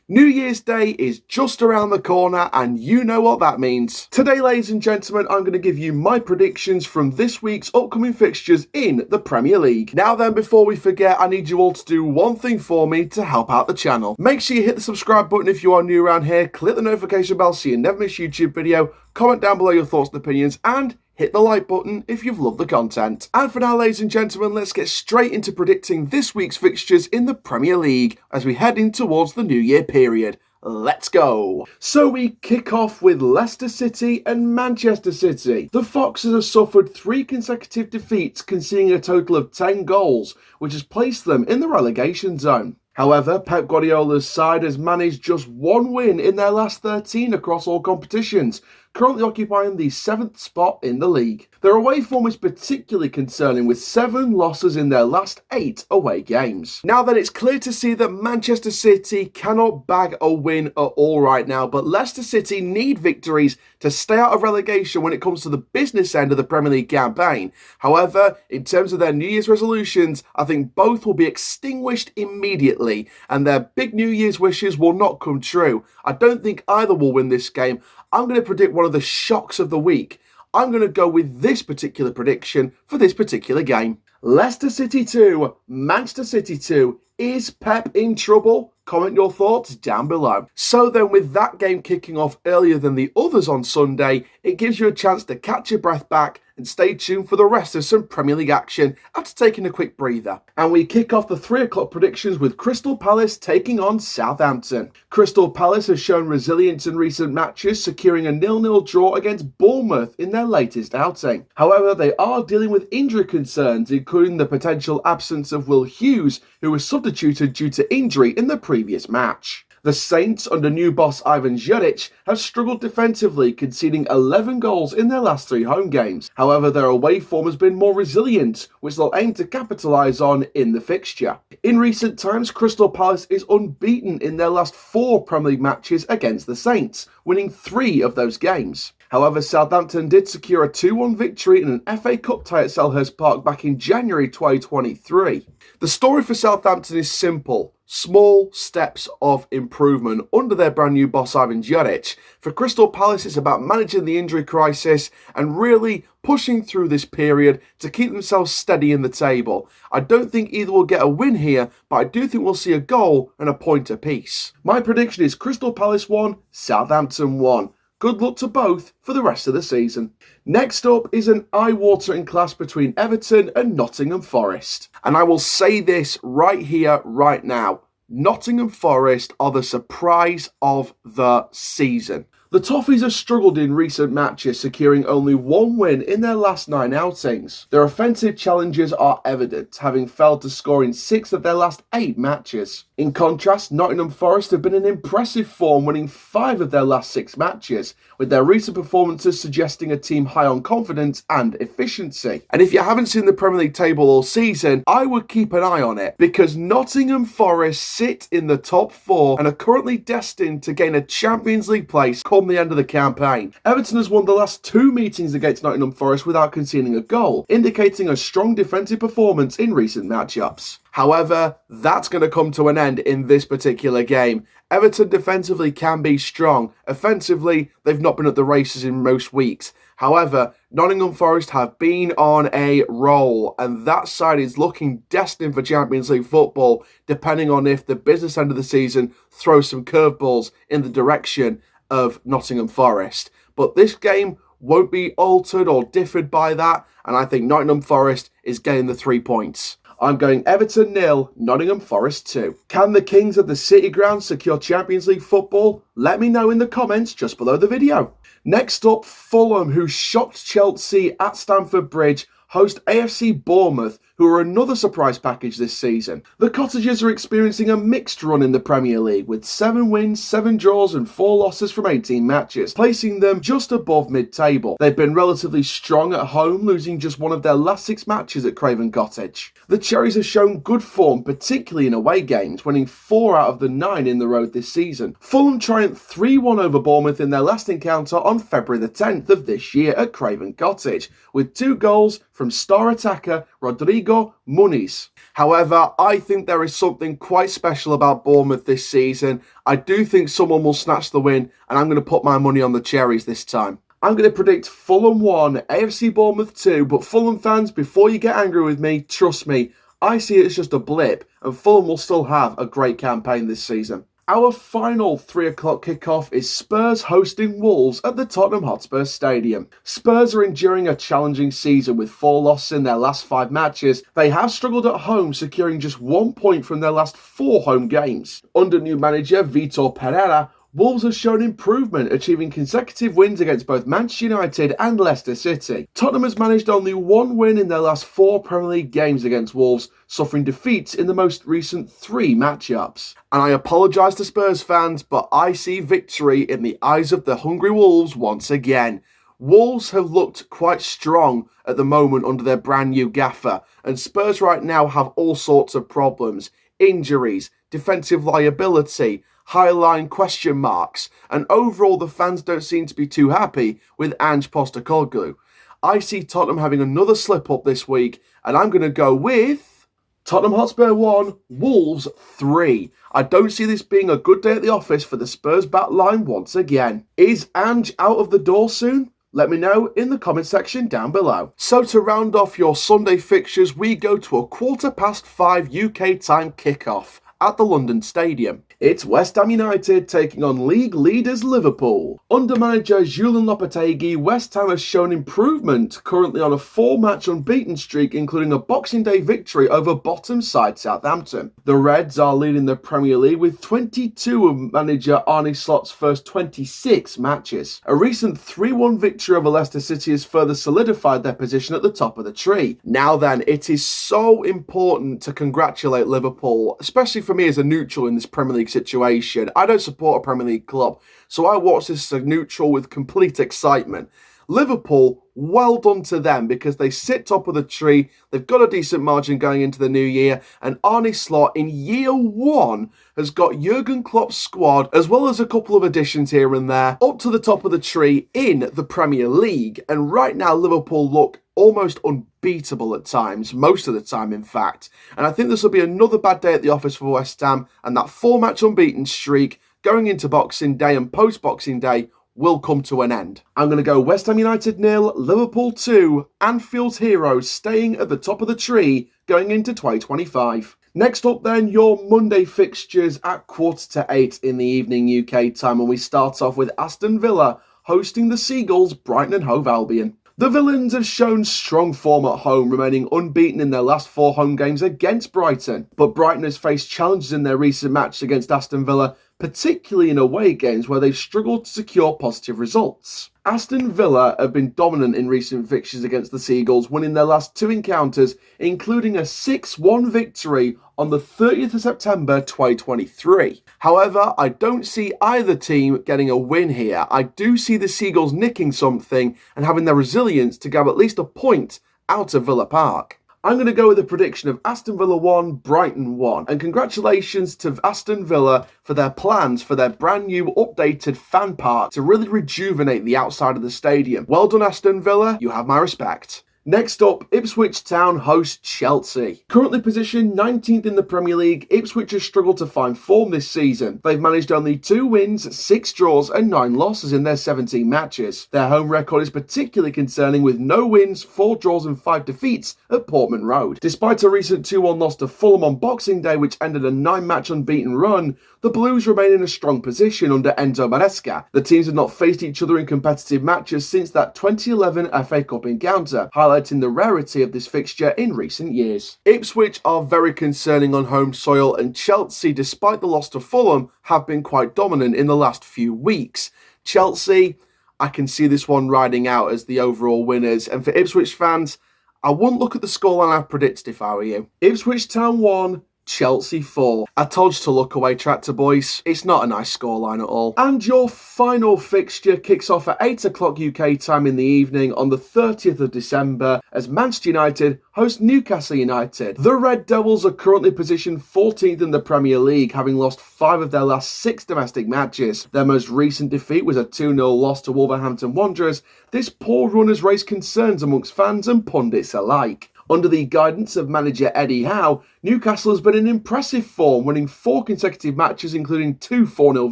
New Year's Day is just around the corner and you know what that means. Today, ladies and gentlemen, I'm going to give you my predictions from this week's upcoming fixtures in the Premier League. Now then, before we forget, I need you all to do one thing for me to help out the channel. Make sure you hit the subscribe button if you are new around here, click the notification bell so you never miss a YouTube video, comment down below your thoughts and opinions, and hit the like button if you've loved the content. And for now, ladies and gentlemen, let's get straight into predicting this week's fixtures in the Premier League as we head in towards the New Year period. Let's go. So we kick off with Leicester City and Manchester City. The Foxes have suffered 3 consecutive defeats, conceding a total of 10 goals, which has placed them in the relegation zone. However, Pep Guardiola's side has managed just 1 win in their last 13 across all competitions, currently occupying the 7th spot in the league. Their away form is particularly concerning, with 7 losses in their last 8 away games. Now then, it's clear to see that Manchester City cannot bag a win at all right now, but Leicester City need victories to stay out of relegation when it comes to the business end of the Premier League campaign. However, in terms of their New Year's resolutions, I think both will be extinguished immediately, and their big New Year's wishes will not come true. I don't think either will win this game. I'm going to predict one of the shocks of the week. I'm going to go with this particular prediction for this particular game. Leicester City 2, Manchester City 2. Is Pep in trouble? Comment your thoughts down below. So then, with that game kicking off earlier than the others on Sunday, it gives you a chance to catch your breath back and stay tuned for the rest of some Premier League action after taking a quick breather. And we kick off the 3 o'clock predictions with Crystal Palace taking on Southampton. Crystal Palace has shown resilience in recent matches, securing a 0-0 draw against Bournemouth in their latest outing. However, they are dealing with injury concerns, including the potential absence of Will Hughes, who was substituted due to injury in the previous match. The Saints, under new boss Ivan Juric, have struggled defensively, conceding 11 goals in their last 3 home games. However, their away form has been more resilient, which they'll aim to capitalise on in the fixture. In recent times, Crystal Palace is unbeaten in their last 4 Premier League matches against the Saints, winning 3 of those games. However, Southampton did secure a 2-1 victory in an FA Cup tie at Selhurst Park back in January 2023. The story for Southampton is simple. Small steps of improvement under their brand new boss Ivan Juric. For Crystal Palace, it's about managing the injury crisis and really pushing through this period to keep themselves steady in the table. I don't think either will get a win here, but I do think we'll see a goal and a point apiece. My prediction is Crystal Palace 1, Southampton 1. Good luck to both for the rest of the season. Next up is an eye-watering clash between Everton and Nottingham Forest. And I will say this right here, right now. Nottingham Forest are the surprise of the season. The Toffees have struggled in recent matches, securing only 1 win in their last 9 outings. Their offensive challenges are evident, having failed to score in 6 of their last 8 matches. In contrast, Nottingham Forest have been in impressive form, winning 5 of their last 6 matches, with their recent performances suggesting a team high on confidence and efficiency. And if you haven't seen the Premier League table all season, I would keep an eye on it, because Nottingham Forest sit in the top 4 and are currently destined to gain a Champions League place come the end of the campaign. Everton has won the last 2 meetings against Nottingham Forest without conceding a goal, indicating a strong defensive performance in recent matchups. However, that's going to come to an end in this particular game. Everton defensively can be strong. Offensively, they've not been at the races in most weeks. However, Nottingham Forest have been on a roll, and that side is looking destined for Champions League football, depending on if the business end of the season throws some curveballs in the direction of Nottingham Forest. But this game won't be altered or differed by that, and I think Nottingham Forest is getting the 3 points. I'm going Everton 0, Nottingham Forest 2. Can the Kings of the City Ground secure Champions League football? Let me know in the comments just below the video. Next up, Fulham, who shocked Chelsea at Stamford Bridge, host AFC Bournemouth, who are another surprise package this season. The Cottagers are experiencing a mixed run in the Premier League, with 7 wins, 7 draws and 4 losses from 18 matches, placing them just above mid-table. They've been relatively strong at home, losing just 1 of their last 6 matches at Craven Cottage. The Cherries have shown good form, particularly in away games, winning 4 out of the 9 in the road this season. Fulham triumphed 3-1 over Bournemouth in their last encounter on February the 10th of this year at Craven Cottage, with 2 goals from star attacker Rodrigo Gregor Muniz. However, I think there is something quite special about Bournemouth this season. I do think someone will snatch the win, and I'm going to put my money on the Cherries this time. I'm going to predict Fulham 1, AFC Bournemouth 2, but Fulham fans, before you get angry with me, trust me, I see it as just a blip, and Fulham will still have a great campaign this season. Our final 3 o'clock kickoff is Spurs hosting Wolves at the Tottenham Hotspur Stadium. Spurs are enduring a challenging season with 4 losses in their last 5 matches. They have struggled at home, securing just 1 point from their last 4 home games. Under new manager Vitor Pereira, Wolves have shown improvement, achieving consecutive wins against both Manchester United and Leicester City. Tottenham has managed only 1 win in their last 4 Premier League games against Wolves, suffering defeats in the most recent 3 matchups. And I apologise to Spurs fans, but I see victory in the eyes of the hungry Wolves once again. Wolves have looked quite strong at the moment under their brand new gaffer, and Spurs right now have all sorts of problems. Injuries, defensive liability, high line question marks, and overall the fans don't seem to be too happy with Ange Postecoglou. I see Tottenham having another slip up this week, and I'm going to go with Tottenham Hotspur 1, Wolves 3. I don't see this being a good day at the office for the Spurs back line once again. Is Ange out of the door soon? Let me know in the comment section down below. So to round off your Sunday fixtures, we go to a 5:15 UK time kickoff at the London Stadium. It's West Ham United taking on league leaders Liverpool. Under manager Julian Lopetegui, West Ham has shown improvement, currently on a 4-match unbeaten streak, including a Boxing Day victory over bottom side Southampton. The Reds are leading the Premier League with 22 of manager Arne Slot's first 26 matches. A recent 3-1 victory over Leicester City has further solidified their position at the top of the tree. Now then, it is so important to congratulate Liverpool, especially for me as a neutral in this Premier League situation. I don't support a Premier League club, so I watch this as a neutral with complete excitement. Liverpool, well done to them because they sit top of the tree, they've got a decent margin going into the new year, and Arne Slot in year 1 has got Jurgen Klopp's squad, as well as a couple of additions here and there, up to the top of the tree in the Premier League. And right now Liverpool look almost unbeatable at times, most of the time in fact. And I think this will be another bad day at the office for West Ham, and that 4-match unbeaten streak going into Boxing Day and post-Boxing Day will come to an end. I'm going to go West Ham United 0, Liverpool 2, Anfield's heroes staying at the top of the tree going into 2025. Next up then, your Monday fixtures at 7:45 in the evening UK time, and we start off with Aston Villa hosting the Seagulls, Brighton and Hove Albion. The Villains have shown strong form at home, remaining unbeaten in their last 4 home games against Brighton. But Brighton has faced challenges in their recent match against Aston Villa, particularly in away games where they've struggled to secure positive results. Aston Villa have been dominant in recent fixtures against the Seagulls, winning their last 2 encounters, including a 6-1 victory on the 30th of September 2023. However, I don't see either team getting a win here. I do see the Seagulls nicking something and having their resilience to grab at least a point out of Villa Park. I'm going to go with a prediction of Aston Villa 1, Brighton 1. And congratulations to Aston Villa for their plans for their brand new updated fan park to really rejuvenate the outside of the stadium. Well done, Aston Villa. You have my respect. Next up, Ipswich Town host Chelsea. Currently positioned 19th in the Premier League, Ipswich has struggled to find form this season. They've managed only 2 wins, 6 draws and 9 losses in their 17 matches. Their home record is particularly concerning with no wins, 4 draws and 5 defeats at Portman Road. Despite a recent 2-1 loss to Fulham on Boxing Day, which ended a 9-match unbeaten run, the Blues remain in a strong position under Enzo Maresca. The teams have not faced each other in competitive matches since that 2011 FA Cup encounter, highlighting the rarity of this fixture in recent years. Ipswich are very concerning on home soil, and Chelsea, despite the loss to Fulham, have been quite dominant in the last few weeks. Chelsea, I can see this one riding out as the overall winners, and for Ipswich fans, I wouldn't look at the scoreline I've predicted if I were you. Ipswich Town 1, Chelsea 4. I told you to look away, Tractor Boys. It's not a nice scoreline at all. And your final fixture kicks off at 8 o'clock UK time in the evening on the 30th of December as Manchester United host Newcastle United. The Red Devils are currently positioned 14th in the Premier League, having lost 5 of their last 6 domestic matches. Their most recent defeat was a 2-0 loss to Wolverhampton Wanderers. This poor run has raised concerns amongst fans and pundits alike. Under the guidance of manager Eddie Howe, Newcastle has been in impressive form, winning 4 consecutive matches including 2 4-0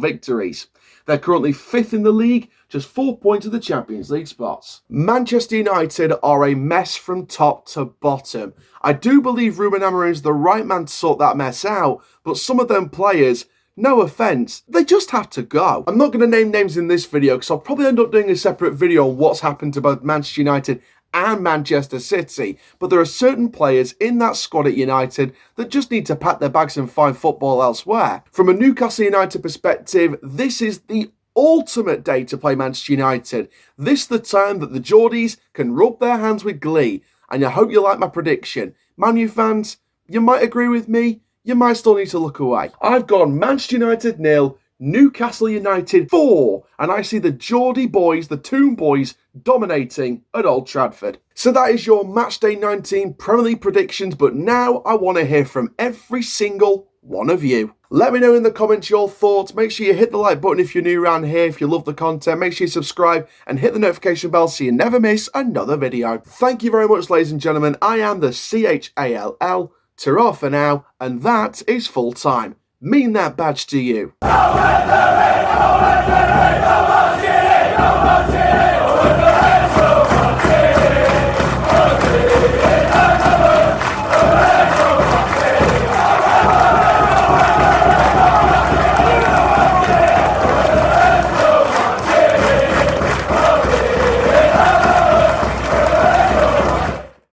victories. They're currently 5th in the league, just 4 points of the Champions League spots. Manchester United are a mess from top to bottom. I do believe Ruben Amorim is the right man to sort that mess out, but some of them players, no offence, they just have to go. I'm not going to name names in this video because I'll probably end up doing a separate video on what's happened to both Manchester United and Manchester City, but there are certain players in that squad at United that just need to pack their bags and find football elsewhere. From a Newcastle United perspective, this is the ultimate day to play Manchester United. This is the time that the Geordies can rub their hands with glee, and I hope you like my prediction. Man U fans, you might agree with me, you might still need to look away. I've gone Manchester United 0, Newcastle United 4, and I see the Geordie boys, the Toon boys, dominating at Old Trafford. So that is your Matchday 19 Premier League predictions, but now I want to hear from every single one of you. Let me know in the comments your thoughts. Make sure you hit the like button if you're new around here, if you love the content. Make sure you subscribe and hit the notification bell so you never miss another video. Thank you very much, ladies and gentlemen. I am the CHALL. Ta-ra for now, and that is full time. Mean that badge to you.